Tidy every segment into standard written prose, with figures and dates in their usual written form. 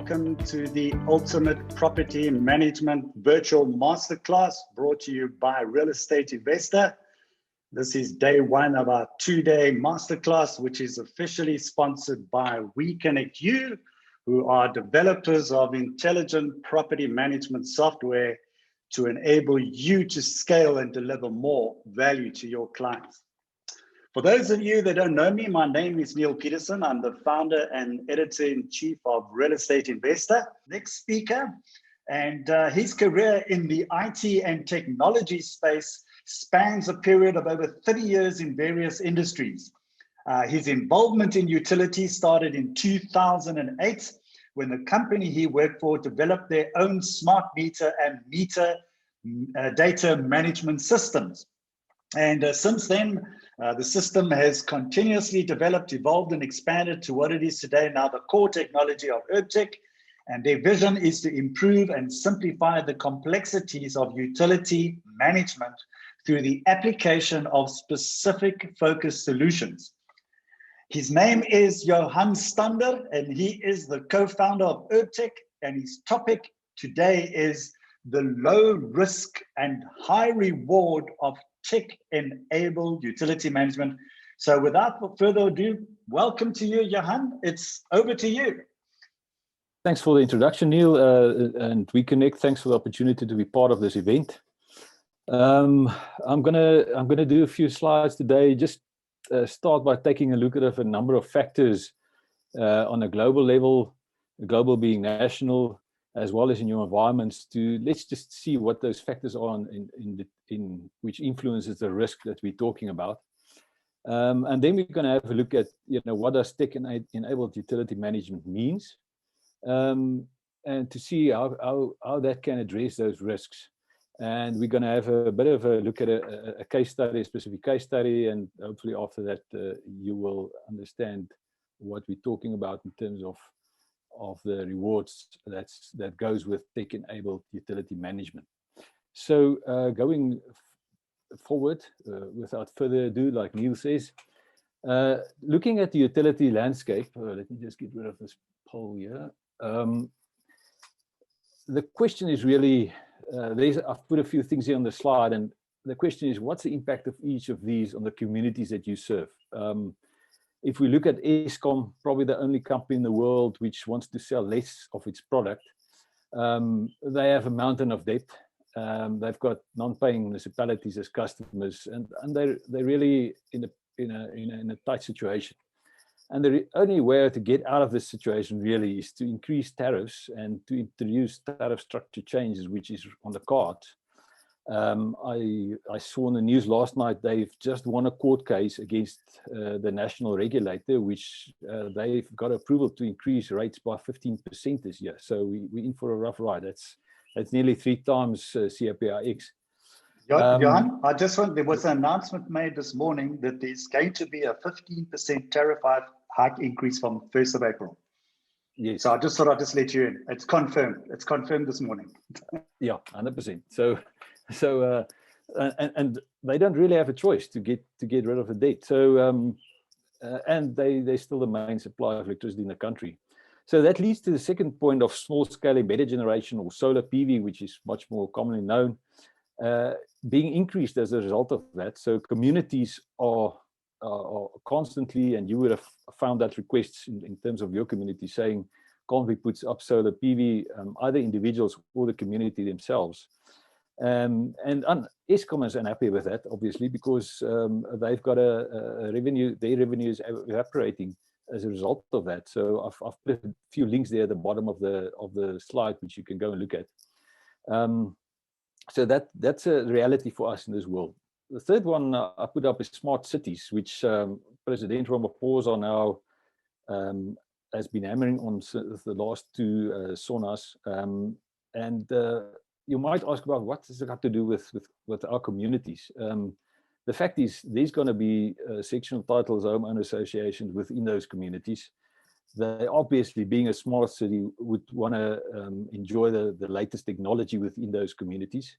welcome to the Ultimate Property Management Virtual Masterclass brought to you by Real Estate Investor. This is day one of our two-day masterclass, which is officially sponsored by WeConnectU, who are developers of intelligent property management software to enable you to scale and deliver more value to your clients. For those of you that don't know me, my name is Neil Peterson. I'm the founder and editor-in-chief of Real Estate Investor. Next speaker, and his career in the IT and technology space spans a period of over 30 years in various industries. His involvement in utilities started in 2008 when the company he worked for developed their own smart meter and meter data management systems. And since then, the system has continuously developed, evolved, and expanded to what it is today, now the core technology of URBTEC. And their vision is to improve and simplify the complexities of utility management through the application of specific focused solutions. His name is Johan Stander, and he is the co-founder of URBTEC. And his topic today is the low risk and high reward of tech-enabled utility management. So without further ado, welcome to you, Johan. It's over to you. Thanks for the introduction, Neil, and WeConnect. Thanks for the opportunity to be part of this event. I'm gonna do a few slides today. Just start by taking a look at a number of factors on a global level, global being national, as well as in your environments. Let's just see what those factors are in which influences the risk that we're talking about, and then we're going to have a look at what does tech-enabled utility management means, and to see how that can address those risks. And we're going to have a bit of a look at a case study, a specific case study, and hopefully after that you will understand what we're talking about in terms of the rewards that goes with tech-enabled utility management. So going forward, without further ado, like Neil says, looking at the utility landscape, let me just get rid of this poll here. The question is really, I've put a few things here on the slide, and the question is, what's the impact of each of these on the communities that you serve? If we look at Eskom, probably the only company in the world which wants to sell less of its product, they have a mountain of debt. They've got non-paying municipalities as customers, and they're really in a tight situation. And the only way to get out of this situation really is to increase tariffs and to introduce tariff structure changes, which is on the card. I saw in the news last night they've just won a court case against the national regulator, which they've got approval to increase rates by 15% this year. So we're in for a rough ride. That's nearly 3 times CPIX. Johan, there was an announcement made this morning that there's going to be a 15% tariff hike increase from 1st of April. Yes. So I just thought I'd just let you in. It's confirmed. It's confirmed this morning. Yeah, 100%. So and they don't really have a choice to get rid of the debt. So and they're still the main supplier of electricity in the country. So that leads to the second point of small-scale embedded generation, or solar PV, which is much more commonly known, being increased as a result of that. So communities are constantly, and you would have found that requests in terms of your community saying, can't we put up solar PV, either individuals or the community themselves? And Eskom is unhappy with that, obviously, because they've got a revenue, their revenue is evaporating as a result of that. So I've put a few links there at the bottom of the slide, which you can go and look at. So that's a reality for us in this world. The third one I put up is smart cities, which President Ramaphosa now has been hammering on the last 2 SONAs. And you might ask about what does it have to do with our communities. The fact is, there's going to be sectional titles, homeowner associations within those communities. They obviously, being a smart city, would want to enjoy the latest technology within those communities.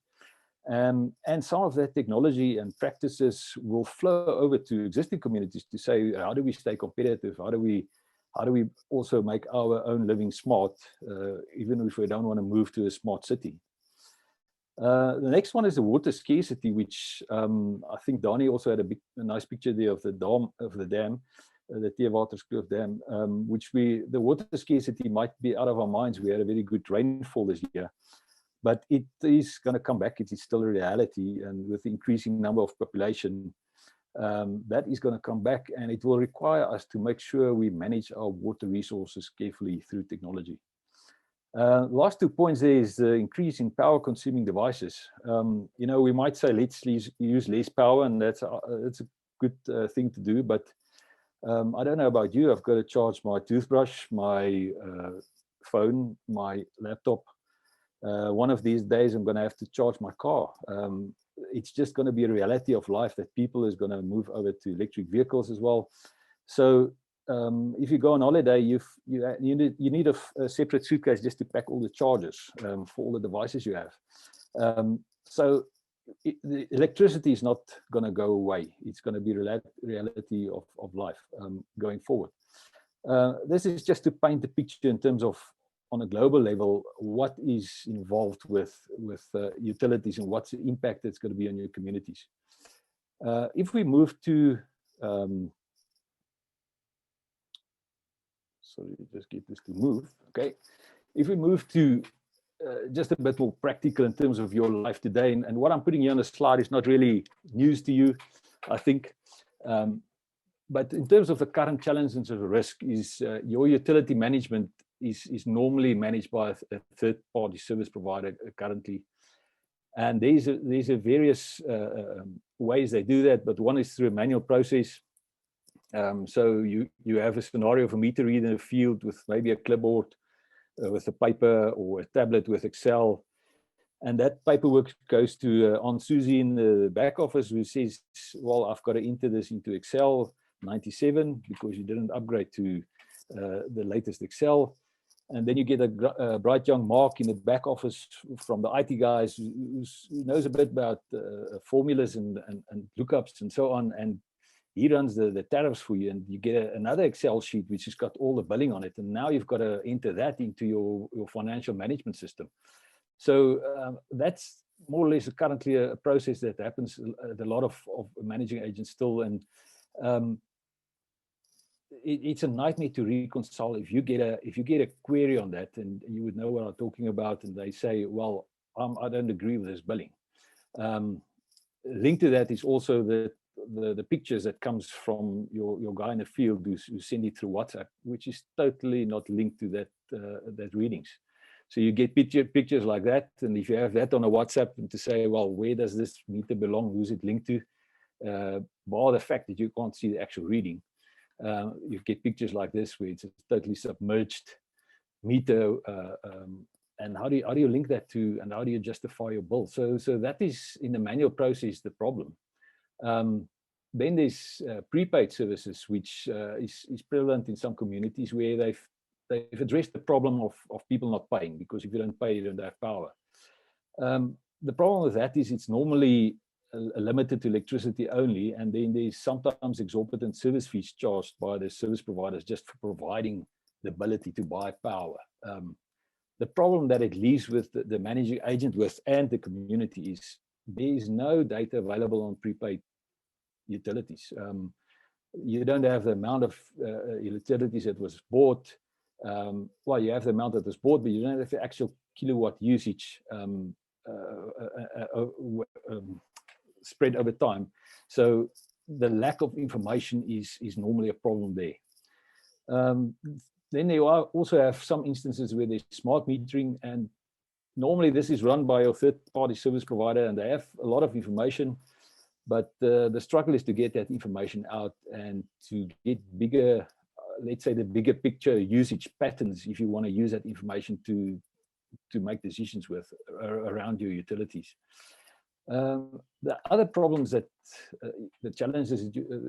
And some of that technology and practices will flow over to existing communities to say, how do we stay competitive? How do we how do we also make our own living smart, even if we don't want to move to a smart city? The next one is the water scarcity, which I think Donnie also had a nice picture there of the dam, the Theewaterskloof Dam, which the water scarcity might be out of our minds. We had a very good rainfall this year, but it is going to come back. It is still a reality, and with the increasing number of population, that is going to come back, and it will require us to make sure we manage our water resources carefully through technology. Last 2 points there is the increase in power consuming devices. You know, we might say let's use less power, and that's a good thing to do, but I don't know about you. I've got to charge my toothbrush, my phone, my laptop. One of these days I'm going to have to charge my car. It's just going to be a reality of life that people is going to move over to electric vehicles as well. So if you go on holiday, you need a separate suitcase just to pack all the chargers for all the devices you have. So the electricity is not going to go away. It's going to be reality of life going forward. This is just to paint the picture in terms of, on a global level, what is involved with utilities and what's the impact that's going to be on your communities. If we move to, sorry, just get this to move. Okay, if we move to just a bit more practical in terms of your life today, and what I'm putting here on the slide is not really news to you, I think. But in terms of the current challenges of risk, is your utility management is normally managed by a third-party service provider currently. And there's a various ways they do that, but one is through a manual process. So you have a scenario of a meter reader in a field with maybe a clipboard, with a paper or a tablet with Excel. And that paperwork goes to Aunt Susie in the back office, who says, well, I've got to enter this into Excel 97 because you didn't upgrade to the latest Excel. And then you get a bright young Mark in the back office from the IT guys who knows a bit about formulas and lookups and so on. And he runs the tariffs for you, and you get another Excel sheet which has got all the billing on it. And now you've got to enter that into your financial management system. So that's more or less currently a process that happens at a lot of managing agents still. And it's a nightmare to reconcile if you get a query on that, and you would know what I'm talking about, and they say, well, I don't agree with this billing. Linked to that is also the pictures that comes from your guy in the field who send it through WhatsApp, which is totally not linked to that readings. So you get pictures like that, and if you have that on a WhatsApp, and to say, well, where does this meter belong? Who's it linked to? Bar the fact that you can't see the actual reading. You get pictures like this where it's a totally submerged meter, and how do you link that to, and how do you justify your bill? So that is in the manual process the problem. Then there's prepaid services, which is prevalent in some communities where they've addressed the problem of people not paying, because if you don't pay, you don't have power. The problem with that is it's normally limited to electricity only, and then there's sometimes exorbitant service fees charged by the service providers just for providing the ability to buy power. The problem that it leaves with the managing agent and the community is there is no data available on prepaid utilities. You don't have the amount of utilities that was bought. Well, you have the amount that was bought, but you don't have the actual kilowatt usage spread over time. So the lack of information is normally a problem there. Then you also have some instances where there's smart metering, and normally this is run by your third-party service provider, and they have a lot of information, but the struggle is to get that information out and to get bigger, let's say the bigger picture usage patterns, if you want to use that information to make decisions with around your utilities. The other problems that the challenges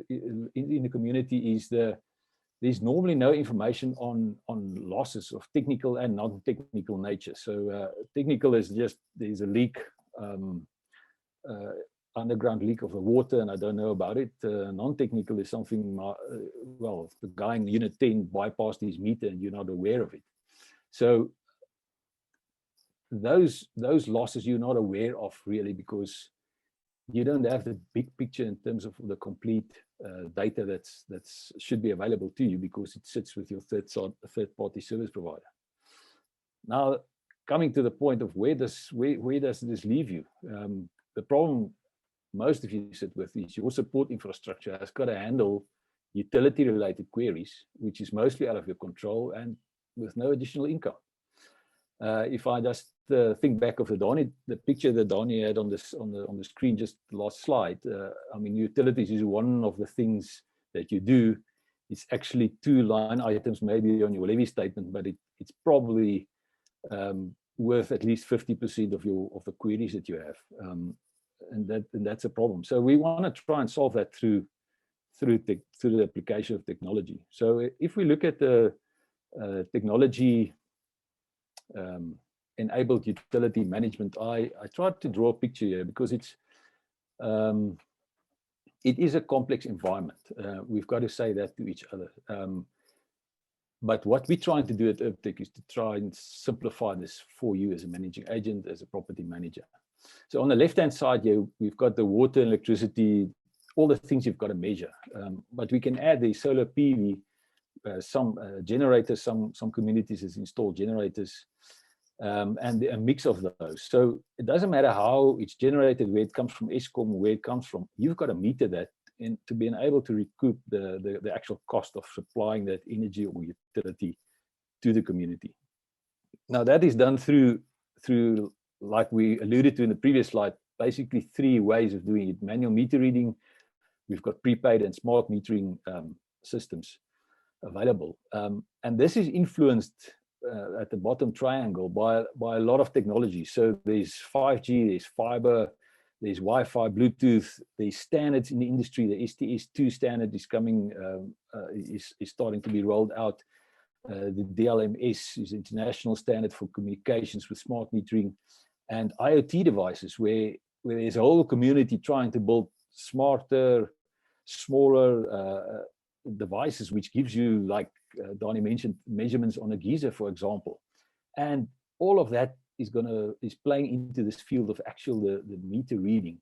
in the community is there's normally no information on losses of technical and non-technical nature. So technical is just there's a leak, underground leak of the water and I don't know about it. Non-technical is something, well, the guy in unit 10 bypassed his meter and you're not aware of it. So those losses you're not aware of really, because you don't have the big picture in terms of the complete data that's should be available to you, because it sits with your third-party service provider. Now, coming to the point of where does this leave you? The problem most of you sit with is your support infrastructure has got to handle utility-related queries, which is mostly out of your control and with no additional income. If I just think back of the picture that Donnie had on the screen just the last slide, I mean, utilities is one of the things that you do. It's actually 2 line items maybe on your levy statement, but it's probably worth at least 50% of the queries that you have, and that's a problem. So we want to try and solve that through the application of technology. So if we look at the technology enabled utility management, I tried to draw a picture here because it is a complex environment. We've got to say that to each other. But what we're trying to do at URBTEC is to try and simplify this for you as a managing agent, as a property manager. So on the left-hand side here, we've got the water, electricity, all the things you've got to measure. But we can add the solar PV, some generators, some communities has installed generators, and a mix of those. So it doesn't matter how it's generated, where it comes from Eskom, where it comes from, you've got to meter that and to be able to recoup the actual cost of supplying that energy or utility to the community. Now that is done through, like we alluded to in the previous slide, basically 3 ways of doing it. Manual meter reading, we've got prepaid and smart metering systems available. And this is influenced at the bottom triangle by a lot of technology. So there's 5G, there's fiber, there's Wi-Fi, Bluetooth, there's standards in the industry. The STS2 standard is coming, is starting to be rolled out. The DLMS is international standard for communications with smart metering, and IoT devices where there's a whole community trying to build smarter, smaller devices, which gives you, like Donnie mentioned, measurements on a geyser, for example. And all of that is playing into this field of actual the meter reading,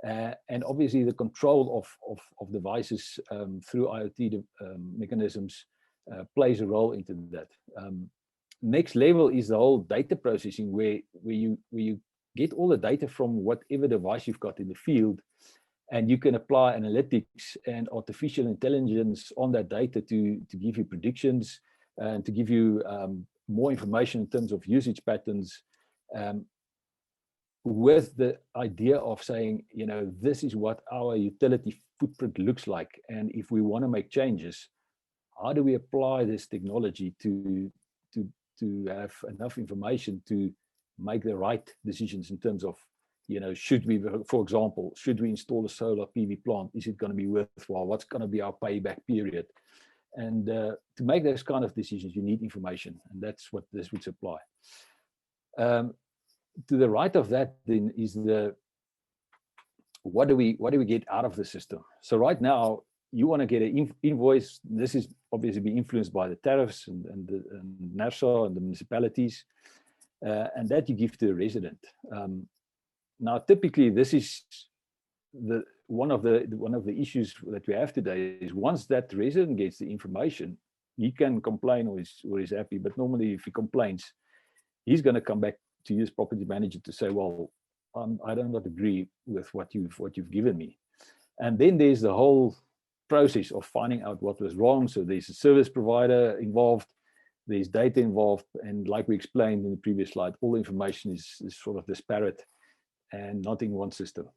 and obviously the control of devices through IoT mechanisms plays a role into that. Next level is the whole data processing, where you get all the data from whatever device you've got in the field, and you can apply analytics and artificial intelligence on that data to give you predictions and to give you more information in terms of usage patterns, with the idea of saying, you know, this is what our utility footprint looks like, and if we want to make changes, how do we apply this technology to have enough information to make the right decisions in terms of, you know, should we, for example, should we install a solar PV plant? Is it going to be worthwhile? What's going to be our payback period? And to make those kind of decisions, you need information, and that's what this would supply. To the right of that then is what do we get out of the system? So right now, you want to get an invoice. This is obviously be influenced by the tariffs and NERSA and the municipalities, and that you give to the resident. Now, typically, this is one of the issues that we have today is once that resident gets the information, he can complain or he's happy. But normally, if he complains, he's going to come back to his property manager to say, well, I do not agree with what you've given me. And then there's the whole process of finding out what was wrong. So there's a service provider involved, there's data involved, and like we explained in the previous slide, all the information is sort of disparate and not in one system.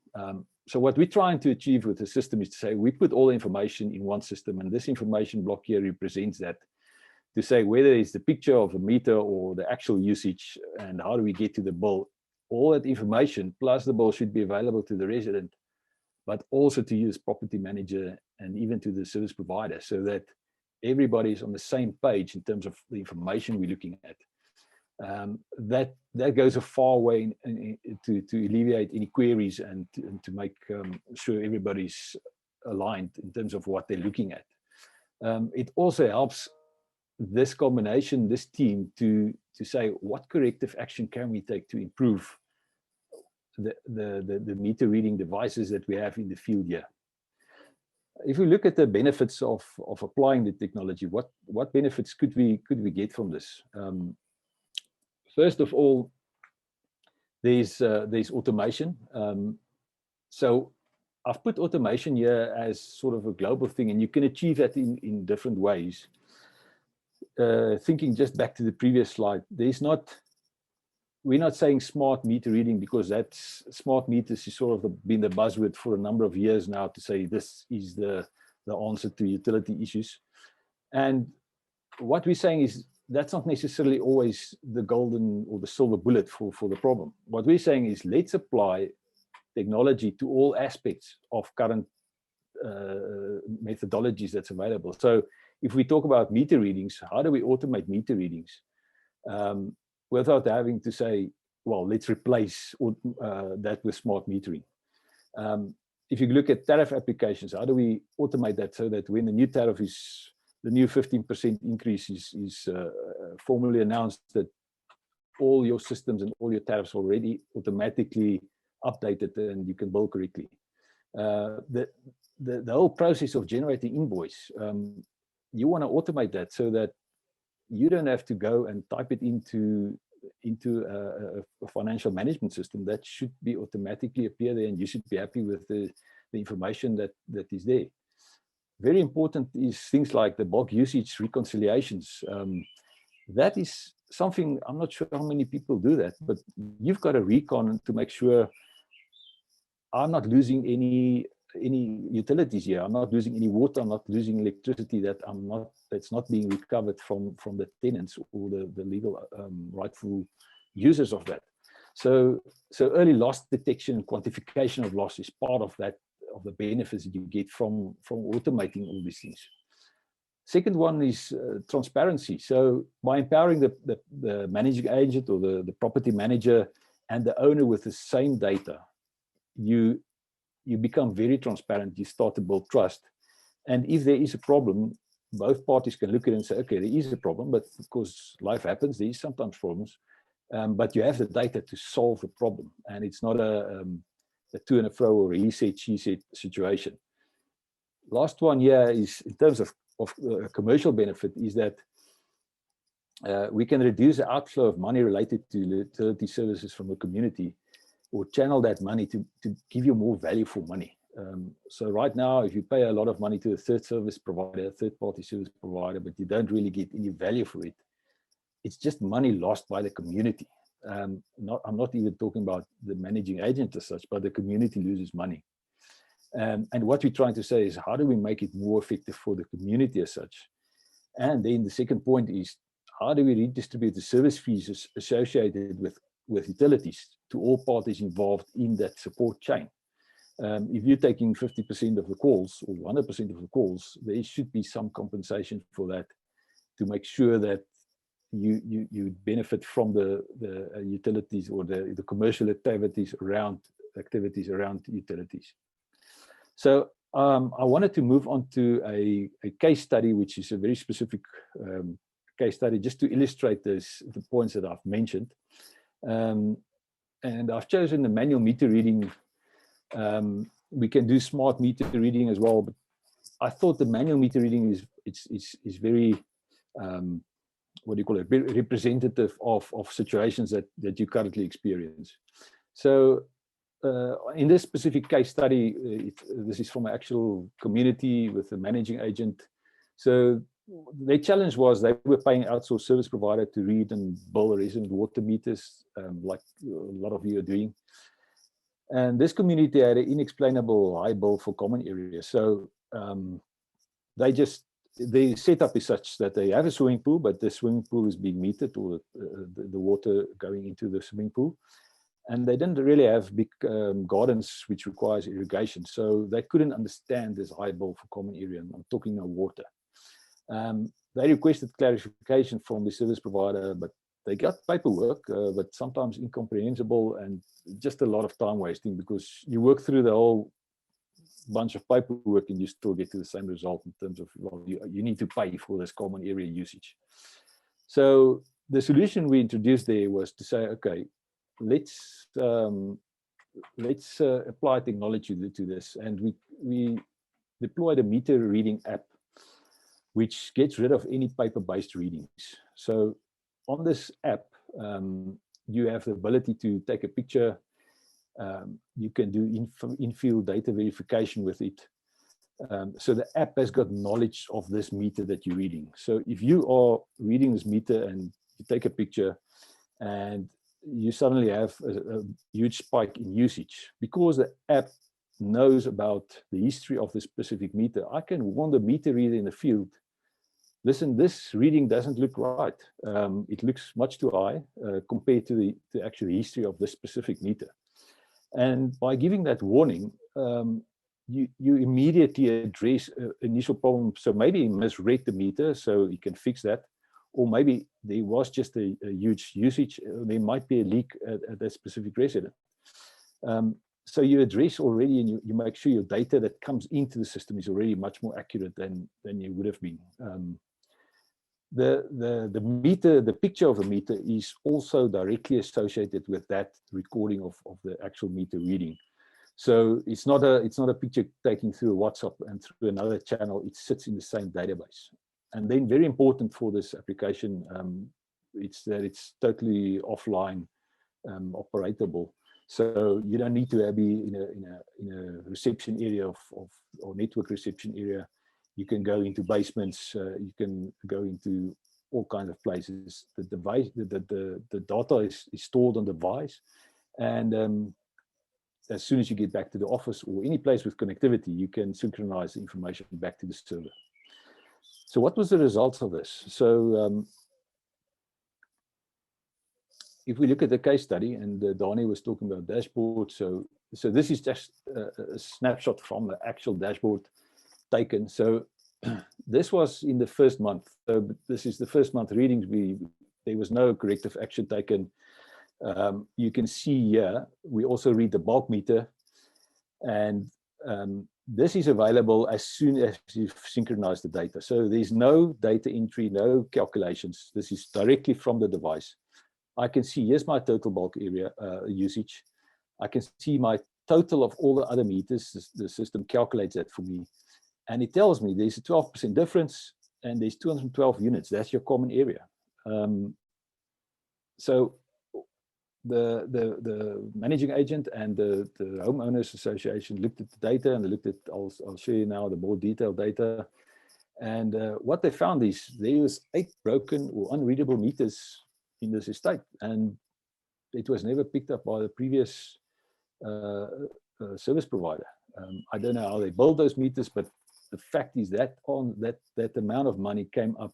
So what we're trying to achieve with the system is to say we put all the information in one system, and this information block here represents that, to say whether it's the picture of a meter or the actual usage and how do we get to the bill. All that information plus the bill should be available to the resident, but also to you as property manager and even to the service provider, so that everybody is on the same page in terms of the information we're looking at. that goes a far way to alleviate any queries and to make sure everybody's aligned in terms of what they're looking at. It also helps this combination, this team, to say what corrective action can we take to improve the meter reading devices that we have in the field here. If we look at the benefits of applying the technology, what benefits could we get from this? First of all, there's automation. So I've put automation here as sort of a global thing, and you can achieve that in different ways. Thinking just back to the previous slide, we're not saying smart meter reading, because that's smart meters is sort of been the buzzword for a number of years now, to say this is the answer to utility issues. And what we're saying is that's not necessarily always the golden or the silver bullet for the problem. What we're saying is, let's apply technology to all aspects of current methodologies that's available. So if we talk about meter readings, how do we automate meter readings without having to say, well, let's replace that with smart metering? If you look at tariff applications, how do we automate that so that when the new tariff is, the new 15% increase is formally announced, that all your systems and all your tariffs are already automatically updated and you can bill correctly? The whole process of generating invoice, you want to automate that so that you don't have to go and type it into a financial management system. That should be automatically appear there, and you should be happy with the information that is there. Very important is things like the bulk usage reconciliations. That is something, I'm not sure how many people do that, but you've got a recon to make sure I'm not losing any utilities here. I'm not losing any water. I'm not losing electricity that's not being recovered from the tenants or the legal rightful users of that. So early loss detection and quantification of loss is part of that, of the benefits that you get from automating all these things. Second one is transparency. So by empowering the managing agent or the property manager and the owner with the same data, you become very transparent. You start to build trust. And if there is a problem, both parties can look at it and say, okay, there is a problem, but of course life happens, there is sometimes problems, but you have the data to solve the problem. And it's not a to and fro or a he said, she said situation. Last one here is, in terms of commercial benefit, is that we can reduce the outflow of money related to utility services from the community, or channel that money to give you more value for money. So right now, if you pay a lot of money to a third party service provider, but you don't really get any value for it, it's just money lost by the community. I'm not even talking about the managing agent as such, but the community loses money. And what we're trying to say is, how do we make it more effective for the community as such? And then the second point is, how do we redistribute the service fees associated with utilities to all parties involved in that support chain? If you're taking 50% of the calls or 100% of the calls, there should be some compensation for that to make sure that you benefit from the utilities or the commercial activities around utilities. So I wanted to move on to a case study, which is a very specific case study, just to illustrate the points that I've mentioned. And I've chosen the manual meter reading. We can do smart meter reading as well, but I thought the manual meter reading is very what do you call it, representative of situations that you currently experience. So in this specific case study, this is from an actual community with a managing agent. So their challenge was they were paying outsourced service provider to read and bill resident water meters, like a lot of you are doing. And this community had an inexplainable high bill for common areas. So their setup is such that they have a swimming pool, but the swimming pool is being metered, or the water going into the swimming pool. And they didn't really have big gardens, which requires irrigation. So they couldn't understand this high bill for common area. I'm talking no water. They requested clarification from the service provider, but they got paperwork, but sometimes incomprehensible and just a lot of time wasting, because you work through the whole bunch of paperwork and you still get to the same result in terms of, well, you need to pay for this common area usage. So the solution we introduced there was to say, okay, let's apply technology to this, and we deployed a meter reading app which gets rid of any paper-based readings. So on this app, you have the ability to take a picture. You can do in-field data verification with it. So the app has got knowledge of this meter that you're reading. So if you are reading this meter and you take a picture and you suddenly have a huge spike in usage, because the app knows about the history of the specific meter, I can warn the meter reader in the field, listen, this reading doesn't look right. It looks much too high compared to the actual history of this specific meter. And by giving that warning, you immediately address initial problem. So maybe he misread the meter, so you can fix that. Or maybe there was just a huge usage. There might be a leak at that specific resident. So you address already, and you make sure your data that comes into the system is already much more accurate than you would have been. The meter, the picture of a meter is also directly associated with that recording of the actual meter reading. So it's not a picture taken through WhatsApp and through another channel. It sits in the same database. And then very important for this application, it's that it's totally offline operatable. So you don't need to be in a reception area or network reception area. You can go into basements. You can go into all kinds of places. The device, the data is stored on the device, and as soon as you get back to the office or any place with connectivity, you can synchronize the information back to the server. So what was the results of this? So if we look at the case study, and Dani was talking about dashboard, so this is just a snapshot from the actual dashboard taken. So this was in the first month. So this is the first month readings. There was no corrective action taken. You can see here, we also read the bulk meter, and this is available as soon as you've synchronized the data. So there's no data entry, no calculations. This is directly from the device. I can see, here's my total bulk area usage. I can see my total of all the other meters. The system calculates that for me. And it tells me there's a 12% difference and there's 212 units. That's your common area. So the managing agent and the homeowners association looked at the data, and they looked at, I'll show you now the more detailed data. And what they found is there was 8 broken or unreadable meters in this estate, and it was never picked up by the previous service provider. I don't know how they build those meters, but the fact is that that amount of money came up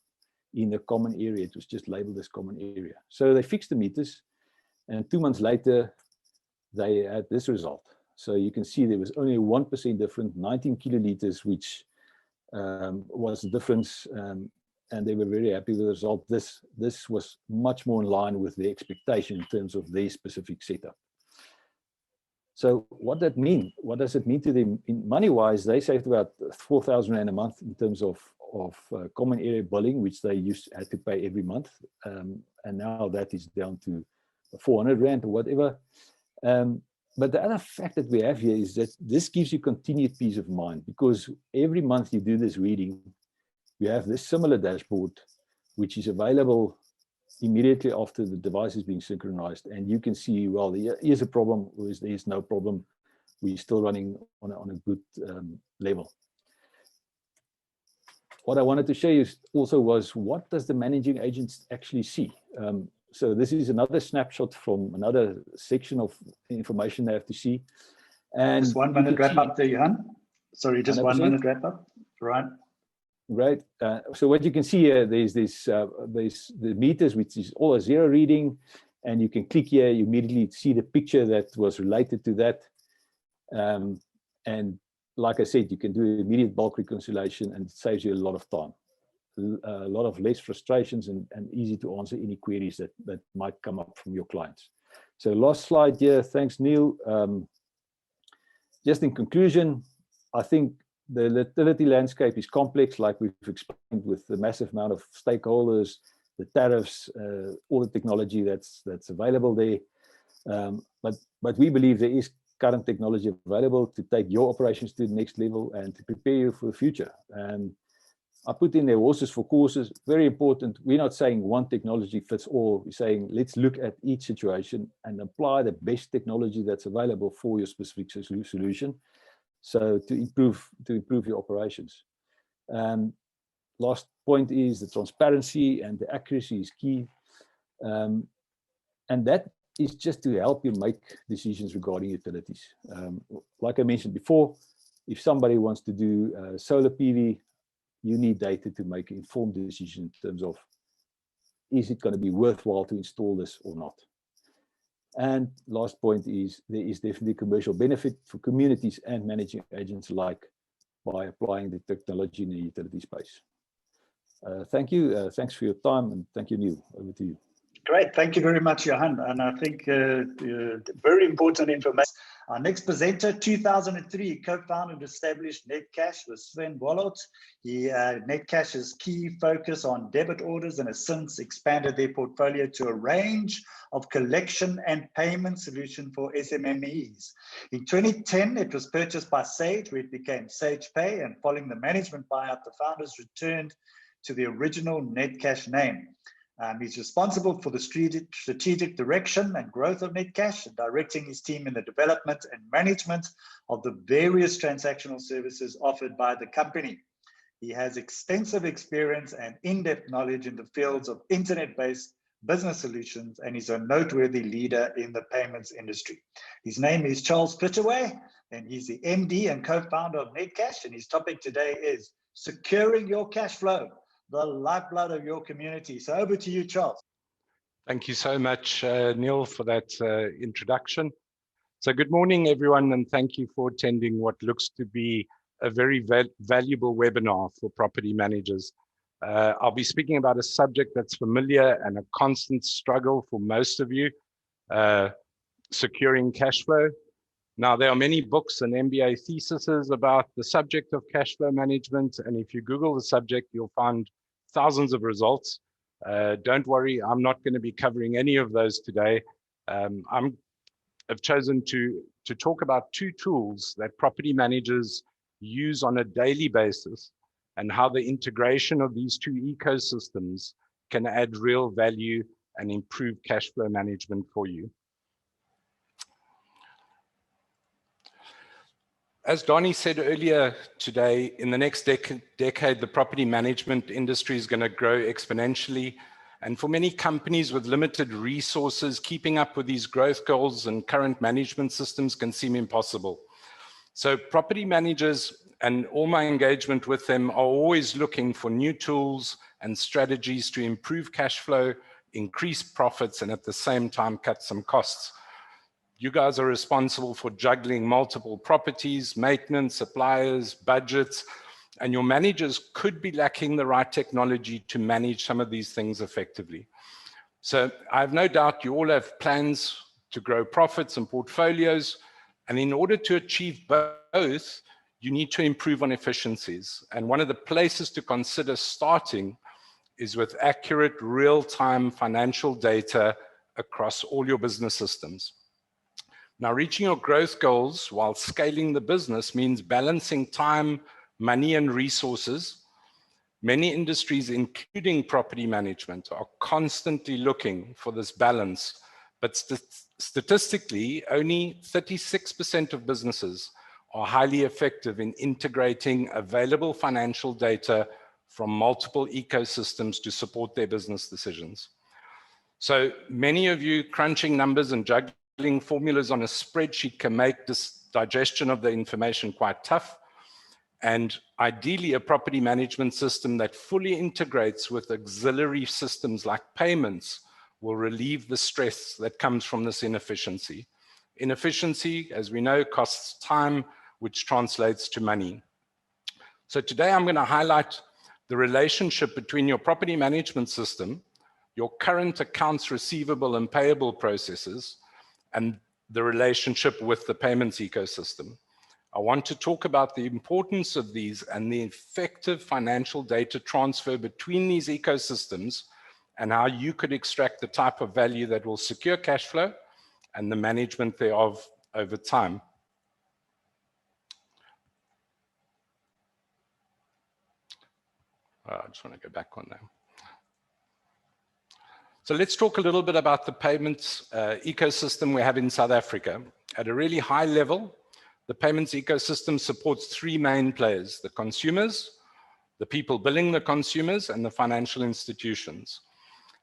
in the common area. It was just labeled as common area. So they fixed the meters, and 2 months later, they had this result. So you can see there was only 1% different, 19 kiloliters, which was the difference, and they were very happy with the result. This was much more in line with the expectation in terms of their specific setup. So what that mean? What does it mean to them? In money-wise, they saved about 4,000 Rand a month in terms of common area billing, which they had to pay every month, and now that is down to 400 Rand or whatever. But the other fact that we have here is that this gives you continued peace of mind, because every month you do this reading, you have this similar dashboard, which is available immediately after the device is being synchronized, and you can see, well, here's a problem, or there's no problem. We're still running on a good level. What I wanted to show you also was, what does the managing agent actually see? So this is another snapshot from another section of information they have to see. And just 1 minute wrap up there, Johan. Sorry, just 100%. 1 minute wrap up. Right. Right. So what you can see here, there's the meters, which is all a 0 reading, and you can click here, you immediately see the picture that was related to that. And like I said, you can do immediate bulk reconciliation, and it saves you a lot of time. a lot of less frustrations and easy to answer any queries that might come up from your clients. So last slide here. Thanks, Neil. Just in conclusion, I think the utility landscape is complex, like we've explained, with the massive amount of stakeholders, the tariffs, all the technology that's available there. But we believe there is current technology available to take your operations to the next level and to prepare you for the future. And I put in there horses for courses, very important. We're not saying one technology fits all. We're saying let's look at each situation and apply the best technology that's available for your specific solution, so to improve your operations. And last point is the transparency and the accuracy is key. And that is just to help you make decisions regarding utilities. Like I mentioned before, if somebody wants to do solar PV, you need data to make an informed decision in terms of, is it going to be worthwhile to install this or not? And last point is, there is definitely commercial benefit for communities and managing agents alike by applying the technology in the utility space. Thank you. Thanks for your time, and thank you, Neil. Over to you. Great. Thank you very much, Johan. And I think very important information. Our next presenter, 2003, co-founded and established Netcash with Sven Wollert. Netcash's key focus on debit orders and has since expanded their portfolio to a range of collection and payment solutions for SMMEs. In 2010, it was purchased by Sage, where it became Sage Pay, and following the management buyout, the founders returned to the original Netcash name. He's responsible for the strategic direction and growth of Netcash, and directing his team in the development and management of the various transactional services offered by the company. He has extensive experience and in-depth knowledge in the fields of internet-based business solutions, and he's a noteworthy leader in the payments industry. His name is Charles Pittaway, and he's the MD and co-founder of Netcash, and his topic today is securing your cash flow, the lifeblood of your community. So over to you, Charles. Thank you so much, Neil, for that introduction. So good morning, everyone, and thank you for attending what looks to be a very valuable webinar for property managers. I'll be speaking about a subject that's familiar and a constant struggle for most of you, securing cash flow. Now, there are many books and MBA theses about the subject of cash flow management, and if you Google the subject, you'll find thousands of results. Don't worry, I'm not going to be covering any of those today. I've chosen to talk about two tools that property managers use on a daily basis, and how the integration of these two ecosystems can add real value and improve cash flow management for you. As Donnie said earlier today, in the next decade, the property management industry is going to grow exponentially. And for many companies with limited resources, keeping up with these growth goals and current management systems can seem impossible. So property managers and all my engagement with them are always looking for new tools and strategies to improve cash flow, increase profits, and at the same time cut some costs. You guys are responsible for juggling multiple properties, maintenance, suppliers, budgets, and your managers could be lacking the right technology to manage some of these things effectively. So I have no doubt you all have plans to grow profits and portfolios, and in order to achieve both, you need to improve on efficiencies. And one of the places to consider starting is with accurate real-time financial data across all your business systems. Now, reaching your growth goals while scaling the business means balancing time, money, and resources. Many industries, including property management, are constantly looking for this balance, but statistically, only 36% of businesses are highly effective in integrating available financial data from multiple ecosystems to support their business decisions. So many of you crunching numbers and juggling formulas on a spreadsheet can make this digestion of the information quite tough. And ideally, a property management system that fully integrates with auxiliary systems like payments will relieve the stress that comes from this inefficiency. Inefficiency, as we know, costs time, which translates to money. So today I'm going to highlight the relationship between your property management system, your current accounts receivable and payable processes, and the relationship with the payments ecosystem. I want to talk about the importance of these and the effective financial data transfer between these ecosystems and how you could extract the type of value that will secure cash flow and the management thereof over time. I just want to go back on that. So let's talk a little bit about the payments ecosystem we have in South Africa. At a really high level, the payments ecosystem supports three main players: the consumers, the people billing the consumers, and the financial institutions.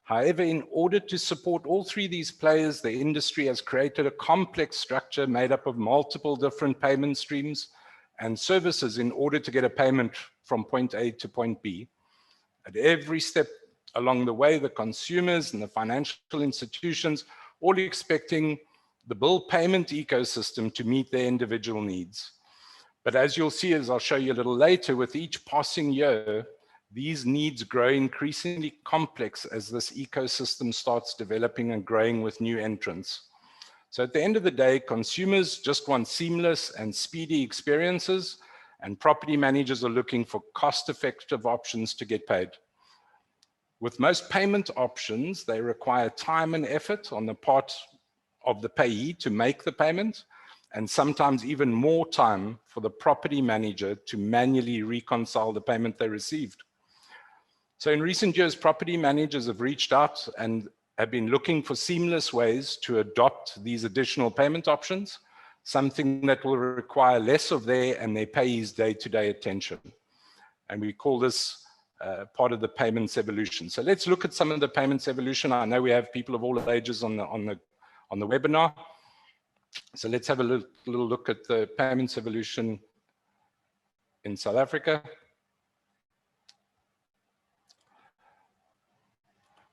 However, in order to support all three of these players, the industry has created a complex structure made up of multiple different payment streams and services in order to get a payment from point A to point B. At every step along the way, the consumers and the financial institutions all expecting the bill payment ecosystem to meet their individual needs. But as you'll see, as I'll show you a little later, with each passing year, these needs grow increasingly complex as this ecosystem starts developing and growing with new entrants. So at the end of the day, consumers just want seamless and speedy experiences, and property managers are looking for cost-effective options to get paid. With most payment options, they require time and effort on the part of the payee to make the payment, and sometimes even more time for the property manager to manually reconcile the payment they received. So in recent years, property managers have reached out and have been looking for seamless ways to adopt these additional payment options, something that will require less of their and their payees' day-to-day attention. And we call this part of the payments evolution. So let's look at some of the payments evolution. I know we have people of all ages on the webinar. So let's have a little look at the payments evolution in South Africa.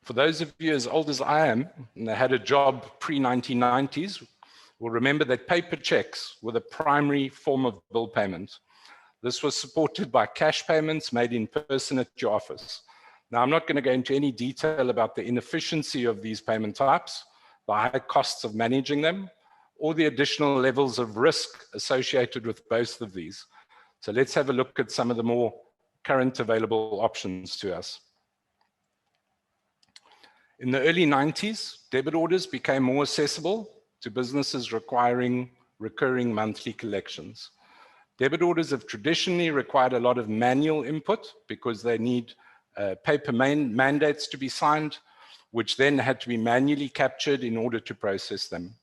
For those of you as old as I am, and they had a job pre-1990s, will remember that paper checks were the primary form of bill payment. This was supported by cash payments made in person at your office. Now, I'm not going to go into any detail about the inefficiency of these payment types, the high costs of managing them, or the additional levels of risk associated with both of these. So let's have a look at some of the more current available options to us. In the early 90s, debit orders became more accessible to businesses requiring recurring monthly collections. Debit orders have traditionally required a lot of manual input because they need paper mandates to be signed, which then had to be manually captured in order to process them.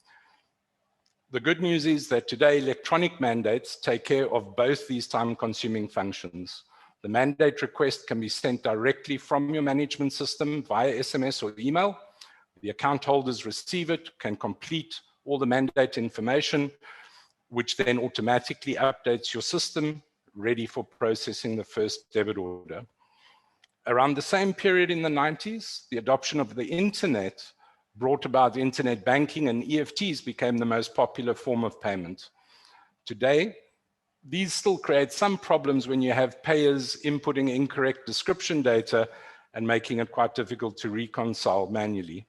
The good news is that today electronic mandates take care of both these time-consuming functions. The mandate request can be sent directly from your management system via SMS or email. The account holders receive it, can complete all the mandate information, which then automatically updates your system, ready for processing the first debit order. Around the same period in the 90s, the adoption of the internet brought about internet banking, and EFTs became the most popular form of payment. Today, these still create some problems when you have payers inputting incorrect description data and making it quite difficult to reconcile manually.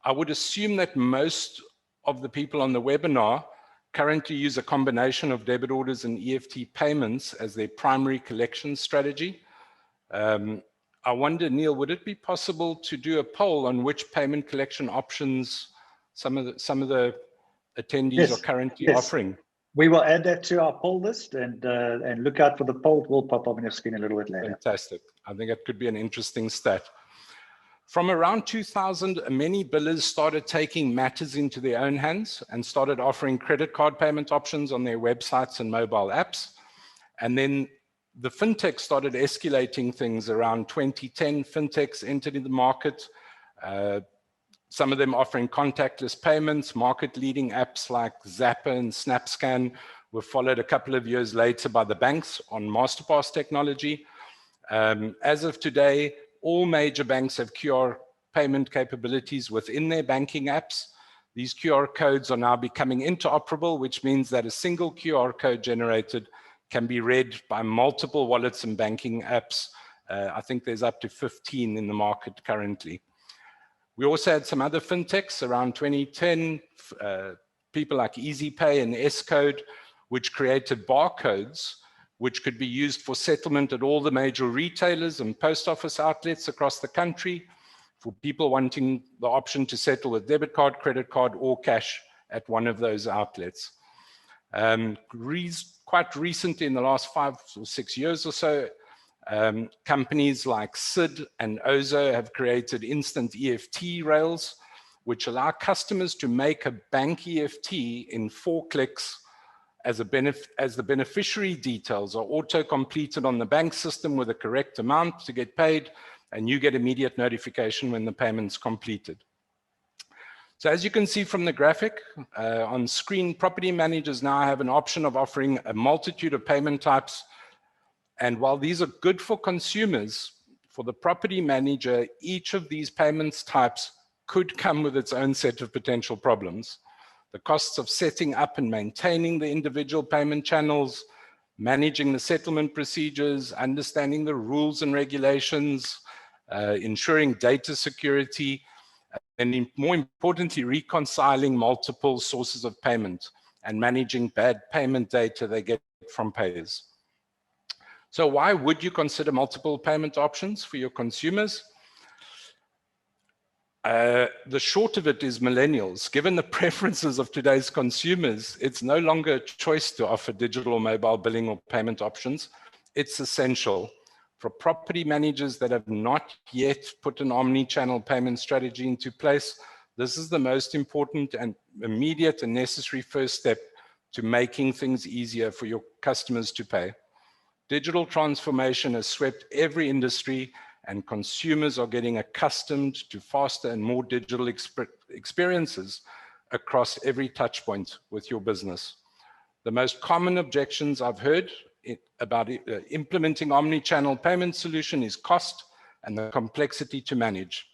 I would assume that most of the people on the webinar currently use a combination of debit orders and EFT payments as their primary collection strategy. I wonder, Neil, would it be possible to do a poll on which payment collection options some of the attendees are currently offering? We will add that to our poll list, and look out for the poll. It will pop up on your screen a little bit later. Fantastic. I think it could be an interesting stat. From around 2000, many billers started taking matters into their own hands and started offering credit card payment options on their websites and mobile apps. And then the fintech started escalating things around 2010. Fintechs entered in the market. Some of them offering contactless payments. Market-leading apps like Zapper and SnapScan were followed a couple of years later by the banks on MasterPass technology. As of today, all major banks have QR payment capabilities within their banking apps. These QR codes are now becoming interoperable, which means that a single QR code generated can be read by multiple wallets and banking apps. I think there's up to 15 in the market currently. We also had some other fintechs around 2010, people like EasyPay and S-Code, which created barcodes which could be used for settlement at all the major retailers and post office outlets across the country for people wanting the option to settle with debit card, credit card, or cash at one of those outlets. Quite recently, in the last 5 or 6 years or so, companies like SID and Ozo have created instant EFT rails, which allow customers to make a bank EFT in 4 clicks as the beneficiary details are auto-completed on the bank system with the correct amount to get paid, and you get immediate notification when the payment's completed. So as you can see from the graphic on screen, property managers now have an option of offering a multitude of payment types. And while these are good for consumers, for the property manager, each of these payments types could come with its own set of potential problems. The costs of setting up and maintaining the individual payment channels, managing the settlement procedures, understanding the rules and regulations, ensuring data security, and more importantly, reconciling multiple sources of payment and managing bad payment data they get from payers. So why would you consider multiple payment options for your consumers? The short of it is millennials. Given the preferences of today's consumers, it's no longer a choice to offer digital or mobile billing or payment options. It's essential. For property managers that have not yet put an omni-channel payment strategy into place, this is the most important and immediate and necessary first step to making things easier for your customers to pay. Digital transformation has swept every industry, and consumers are getting accustomed to faster and more digital experiences across every touch point with your business. The most common objections I've heard about implementing omni-channel payment solution is cost and the complexity to manage.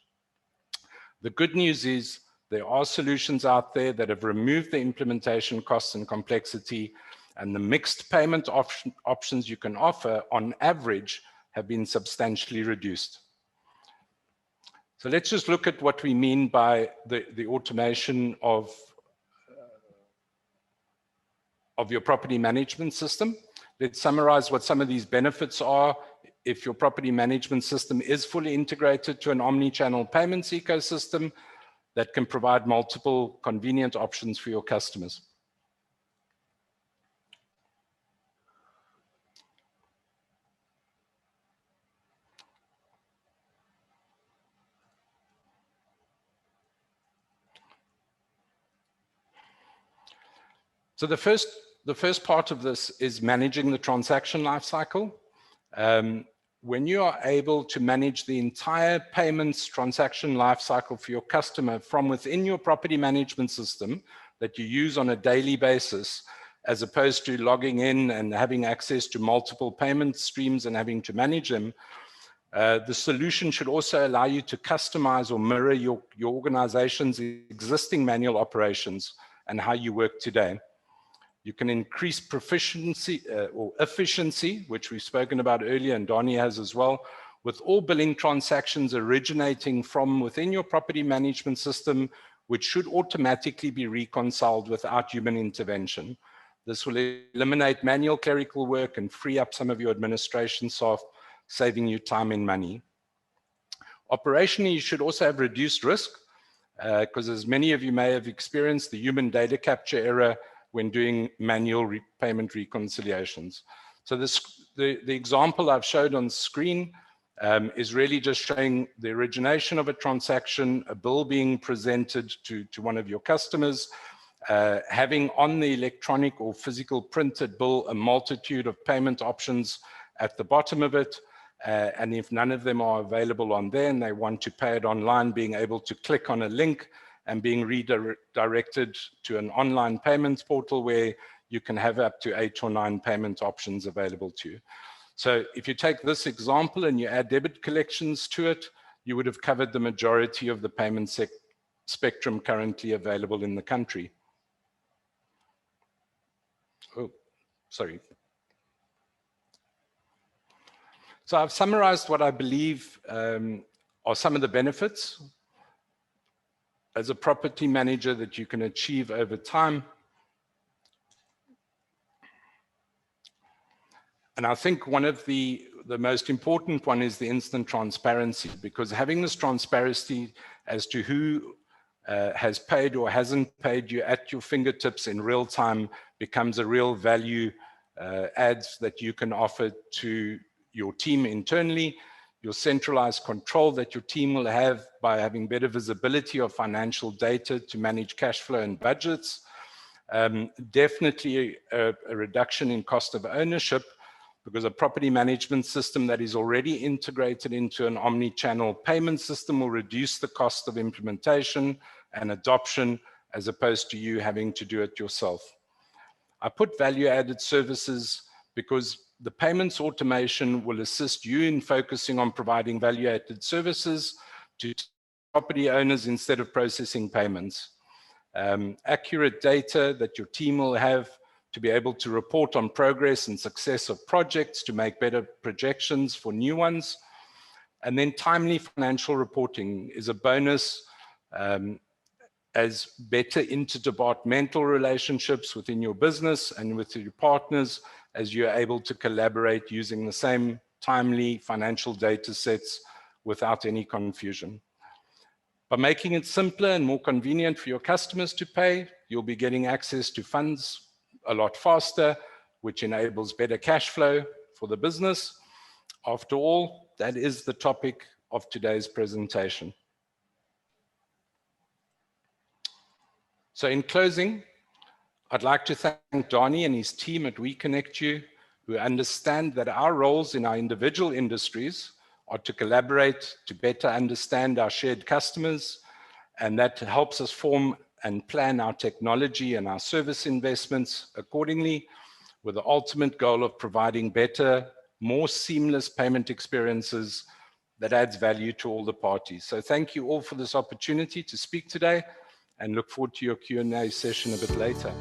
The good news is there are solutions out there that have removed the implementation costs and complexity, and the mixed payment options you can offer on average have been substantially reduced. So let's just look at what we mean by the automation of your property management system. Let's summarize what some of these benefits are if your property management system is fully integrated to an omni-channel payments ecosystem that can provide multiple convenient options for your customers. So the first part of this is managing the transaction lifecycle. When you are able to manage the entire payments transaction lifecycle for your customer from within your property management system that you use on a daily basis, as opposed to logging in and having access to multiple payment streams and having to manage them, the solution should also allow you to customize or mirror your organization's existing manual operations and how you work today. You can increase proficiency or efficiency, which we've spoken about earlier, and Donnie has as well, with all billing transactions originating from within your property management system, which should automatically be reconciled without human intervention. This will eliminate manual clerical work and free up some of your administration staff, saving you time and money. Operationally, you should also have reduced risk, because as many of you may have experienced, the human data capture error when doing manual payment reconciliations. So the example I've showed on screen is really just showing the origination of a transaction, a bill being presented to one of your customers, having on the electronic or physical printed bill a multitude of payment options at the bottom of it. And if none of them are available on there and they want to pay it online, being able to click on a link and being redirected to an online payments portal where you can have up to 8 or 9 payment options available to you. So if you take this example and you add debit collections to it, you would have covered the majority of the payment spectrum currently available in the country. Oh, sorry. So I've summarized what I believe are some of the benefits as a property manager that you can achieve over time. And I think one of the most important one is the instant transparency, because having this transparency as to who has paid or hasn't paid you at your fingertips in real time becomes a real value adds that you can offer to your team internally, your centralized control that your team will have by having better visibility of financial data to manage cash flow and budgets. Definitely a reduction in cost of ownership, because a property management system that is already integrated into an omni-channel payment system will reduce the cost of implementation and adoption, as opposed to you having to do it yourself. I put value-added services because the payments automation will assist you in focusing on providing value-added services to property owners instead of processing payments. Accurate data that your team will have to be able to report on progress and success of projects to make better projections for new ones. And then timely financial reporting is a bonus, as better interdepartmental relationships within your business and with your partners, as you're able to collaborate using the same timely financial data sets without any confusion. By making it simpler and more convenient for your customers to pay, you'll be getting access to funds a lot faster, which enables better cash flow for the business. After all, that is the topic of today's presentation. So in closing, I'd like to thank Donnie and his team at WeConnectU, who understand that our roles in our individual industries are to collaborate to better understand our shared customers, and that helps us form and plan our technology and our service investments accordingly, with the ultimate goal of providing better, more seamless payment experiences that adds value to all the parties. So thank you all for this opportunity to speak today, and look forward to your Q&A session a bit later.